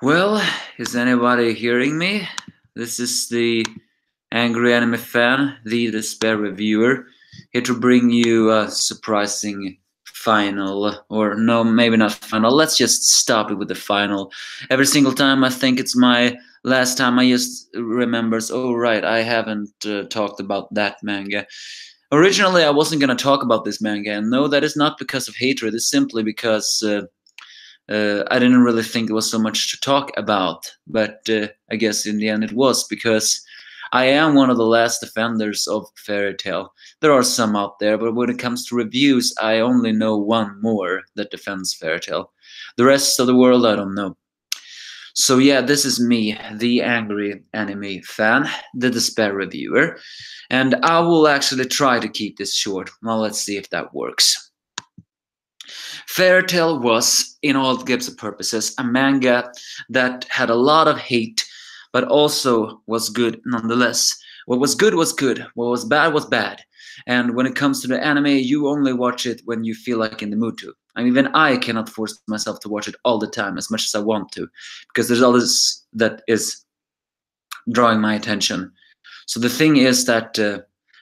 Well, is anybody hearing me? This is the Angry Anime Fan, the Despair Reviewer, here to bring you a surprising final. Or, no, maybe not final. Let's just stop it with the final. Every single time I think it's my last time, I just remembers, oh, right, I haven't talked about that manga. Originally, I wasn't gonna talk about this manga, and no, that is not because of hatred, it's simply because. I didn't really think there was so much to talk about, but I guess in the end it was because I am one of the last defenders of Fairy Tail. There are some out there, but when it comes to reviews, I only know one more that defends Fairy Tail. The rest of the world, I don't know. So yeah, this is me, the angry anime fan, the despair reviewer, and I will actually try to keep this short. Well, let's see if that works. Fairy Tail was, in all intents and purposes, a manga that had a lot of hate, but also was good nonetheless. What was good was good, what was bad. And when it comes to the anime, you only watch it when you feel like in the mood to. I mean, even I cannot force myself to watch it all the time as much as I want to, because there's all this that is drawing my attention. So the thing is that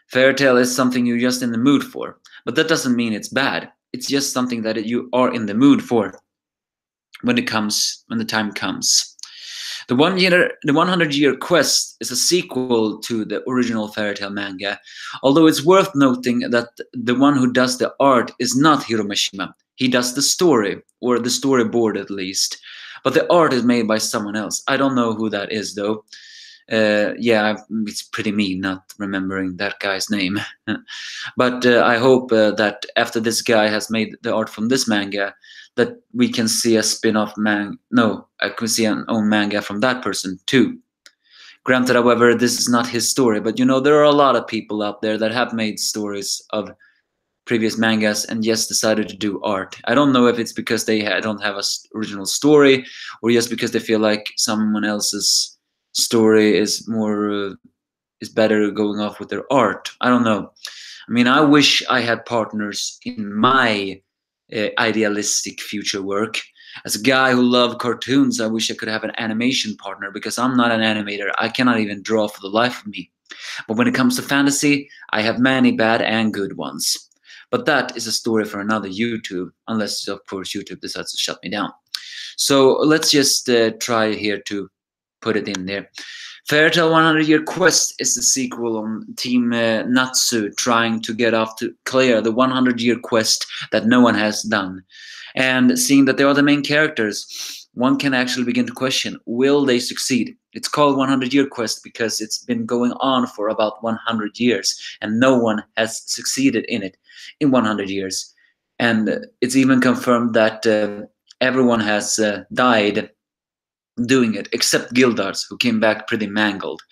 Fairy Tail is something you're just in the mood for, but that doesn't mean it's bad. It's just something that you are in the mood for when the time comes. The 100-year quest is a sequel to the original Fairy Tail manga, although it's worth noting that the one who does the art is not Hiromashima. He does the story, or the storyboard at least, but the art is made by someone else. I don't know who that is though. Yeah, it's pretty mean not remembering that guy's name. But I hope that after this guy has made the art from this manga, that we can see a spin-off No, I can see an own manga from that person too. Granted, however, this is not his story, but you know, there are a lot of people out there that have made stories of previous mangas and just decided to do art. I don't know if it's because they don't have an original story, or just because they feel like someone else's story is better going off with their art. I don't know. I mean, I wish I had partners in my idealistic future work. As a guy who loved cartoons, I wish I could have an animation partner because I'm not an animator. I cannot even draw for the life of me. But when it comes to fantasy, I have many bad and good ones. But that is a story for another YouTube, unless, of course, YouTube decides to shut me down. So let's just try here to put it in there. Fairy Tail 100-Year Quest is the sequel on Team Natsu trying to get off to clear the 100-year quest that no one has done. And seeing that they are the main characters, one can actually begin to question, will they succeed? It's called 100-Year Quest because it's been going on for about 100 years, and no one has succeeded in it in 100 years. And it's even confirmed that everyone has died doing it, except Gildars, who came back pretty mangled.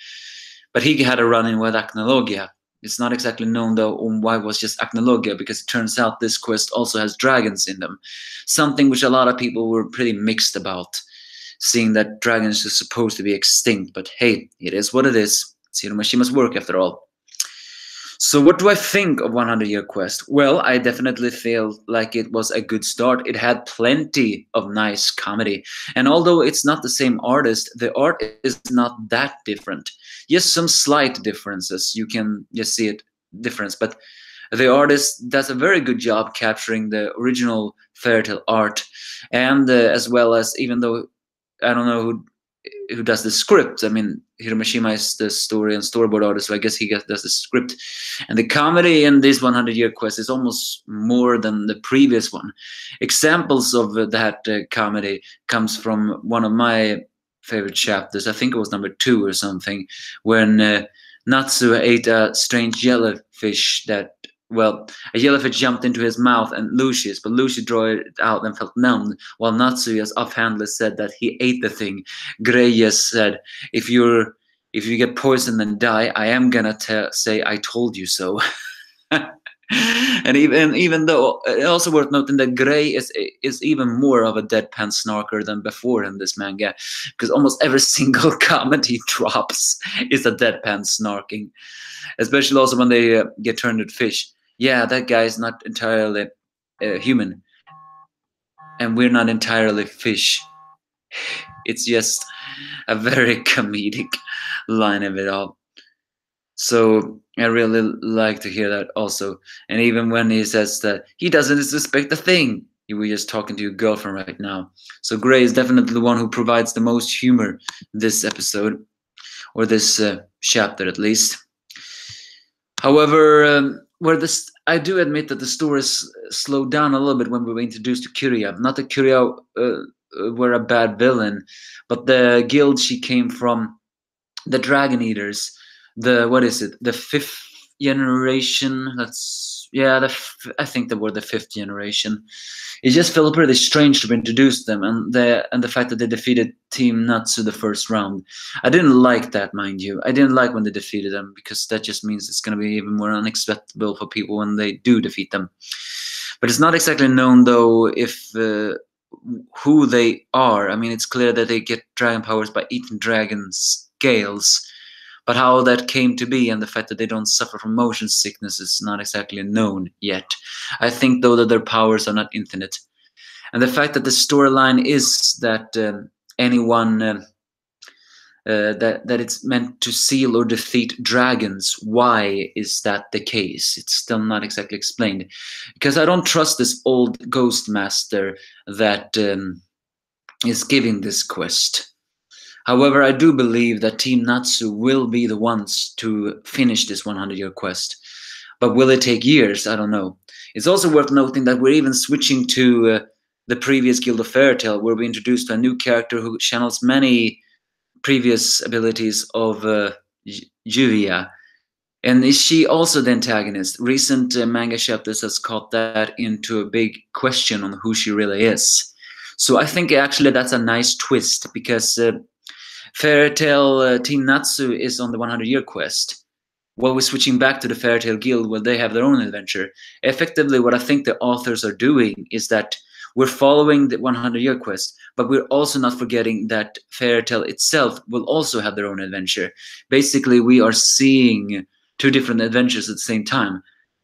But he had a run-in with Acnologia. It's not exactly known, though, on why it was just Acnologia, because it turns out this quest also has dragons in them. Something which a lot of people were pretty mixed about, seeing that dragons are supposed to be extinct. But hey, it is what it is. It's Hiromashima's work, after all. So what do I think of 100-Year Quest? Well, I definitely feel like it was a good start. It had plenty of nice comedy. And although it's not the same artist, the art is not that different. Yes, some slight differences. You can just see it difference. But the artist does a very good job capturing the original Fairy Tail art. And as well as, even though I don't know who does the script. I mean, Hiromashima is the story and storyboard artist, so I guess he does the script. And the comedy in this 100-Year Quest is almost more than the previous one. Examples of that comedy comes from one of my favorite chapters. I think it was number 2 or something, when Natsu ate a strange jellyfish that, well, a jellyfish jumped into his mouth and Lucius, but Lucius drew it out and felt numbed, while Natsu just offhandedly said that he ate the thing. Grey just said, if you get poisoned and die, I am gonna say I told you so. And even though it's also worth noting that Grey is even more of a deadpan snarker than before in this manga, because almost every single comment he drops is a deadpan snarking, especially also when they get turned into fish. Yeah, that guy is not entirely human, and we're not entirely fish. It's just a very comedic line of it all. So I really like to hear that also. And even when he says that he doesn't suspect a thing, you were just talking to your girlfriend right now. So Gray is definitely the one who provides the most humor this episode, or this chapter at least. However, where this, I do admit that the story slowed down a little bit when we were introduced to Kyria. Not that Kyria were a bad villain, but the guild she came from, the Dragon Eaters, the, what is it, the fifth generation? That's, yeah, I think they were the fifth generation. It just felt pretty strange to introduce them, and the fact that they defeated Team Natsu the first round. I didn't like that, mind you. I didn't like when they defeated them, because that just means it's going to be even more unacceptable for people when they do defeat them. But it's not exactly known, though, if who they are. I mean, it's clear that they get dragon powers by eating dragon scales. But how that came to be, and the fact that they don't suffer from motion sickness, is not exactly known yet. I think, though, that their powers are not infinite. And the fact that the storyline is that anyone that it's meant to seal or defeat dragons, why is that the case? It's still not exactly explained. Because I don't trust this old ghost master that is giving this quest. However, I do believe that Team Natsu will be the ones to finish this 100-year quest. But will it take years? I don't know. It's also worth noting that we're even switching to the previous Guild of Fairytale, where we introduced a new character who channels many previous abilities of Juvia. And is she also the antagonist? Recent manga chapters has caught that into a big question on who she really is. So I think actually that's a nice twist, because Fairytale Team Natsu is on the 100-year quest, while we're switching back to the Fairytale Guild where they have their own adventure. Effectively, what I think the authors are doing is that we're following the 100-year quest, but we're also not forgetting that Fairytale itself will also have their own adventure. Basically, we are seeing two different adventures at the same time.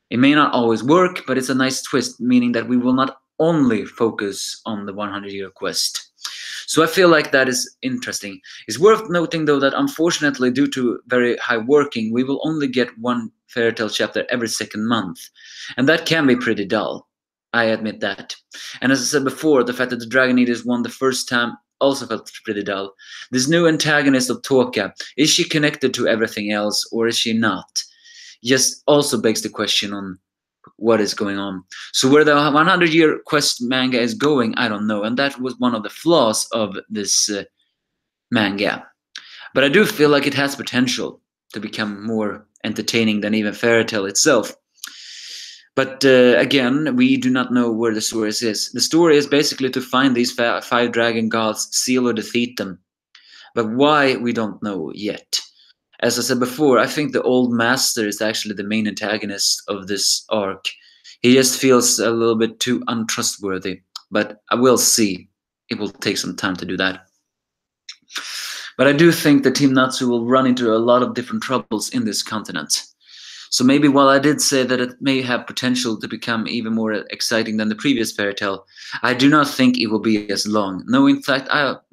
It may not always work, but it's a nice twist, meaning that we will not only focus on the 100-year quest. So I feel like that is interesting. It's worth noting, though, that unfortunately, due to very high working, we will only get one Fairytale chapter every second month. And that can be pretty dull. I admit that. And as I said before, the fact that the Dragon Eaters won the first time also felt pretty dull. This new antagonist of Toka, is she connected to everything else, or is she not? Just also begs the question on what is going on. So where the 100-year quest manga is going, I don't know. And that was one of the flaws of this manga. But I do feel like it has potential to become more entertaining than even Fairytale itself. But again, we do not know where the story is. The story is basically to find these five dragon gods, seal or defeat them. But why, we don't know yet. As I said before, I think the old master is actually the main antagonist of this arc. He just feels a little bit too untrustworthy, but I will see. It will take some time to do that. But I do think that Team Natsu will run into a lot of different troubles in this continent. So maybe while I did say that it may have potential to become even more exciting than the previous Fairytale, I do not think it will be as long. No, in fact,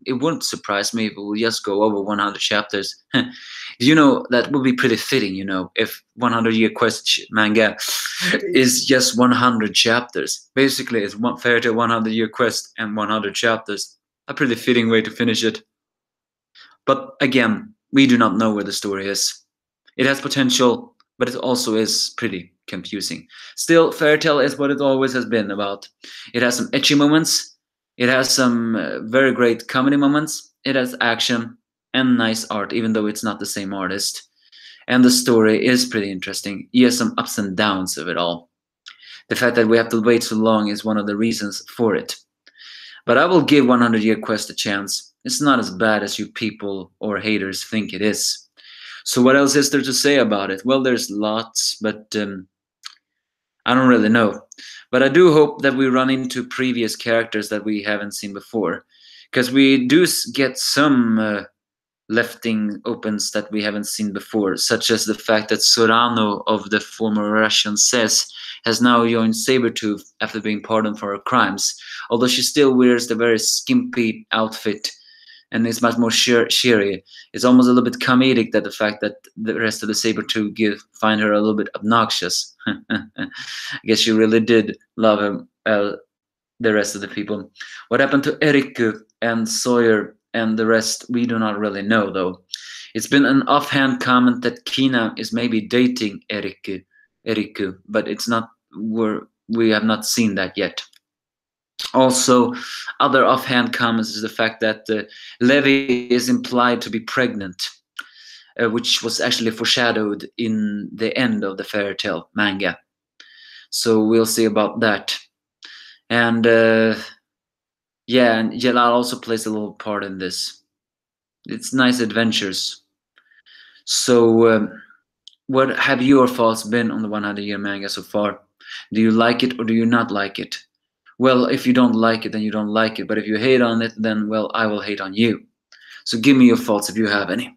it wouldn't surprise me if it will just go over 100 chapters. You know, that would be pretty fitting, you know, if 100-year quest manga is just 100 chapters. Basically, it's one Fairytale 100-year quest and 100 chapters. A pretty fitting way to finish it. But again, we do not know where the story is. It has potential, but it also is pretty confusing. Still, Fairytale is what it always has been about. It has some ecchi moments, it has some very great comedy moments, it has action and nice art, even though it's not the same artist. And the story is pretty interesting. It has some ups and downs of it all. The fact that we have to wait so long is one of the reasons for it. But I will give 100-year quest a chance. It's not as bad as you people or haters think it is. So what else is there to say about it? Well, there's lots, but I don't really know. But I do hope that we run into previous characters that we haven't seen before. Because we do get some lefting opens that we haven't seen before, such as the fact that Sorano of the former Russian SES has now joined Sabretooth after being pardoned for her crimes, although she still wears the very skimpy outfit and it's much more cheery. It's almost a little bit comedic that the fact that the rest of the Saber-tooth find her a little bit obnoxious. I guess she really did love him, the rest of the people. What happened to Eriku and Sawyer and the rest, we do not really know, though. It's been an offhand comment that Kina is maybe dating Eriku, but it's not. We have not seen that yet. Also, other offhand comments is the fact that Levi is implied to be pregnant, which was actually foreshadowed in the end of the fairy tale manga. So we'll see about that. And yeah, and Jalal also plays a little part in this. It's nice adventures. So, what have your thoughts been on the 100-year manga so far? Do you like it or do you not like it? Well, if you don't like it, then you don't like it. But if you hate on it, then, well, I will hate on you. So give me your thoughts if you have any.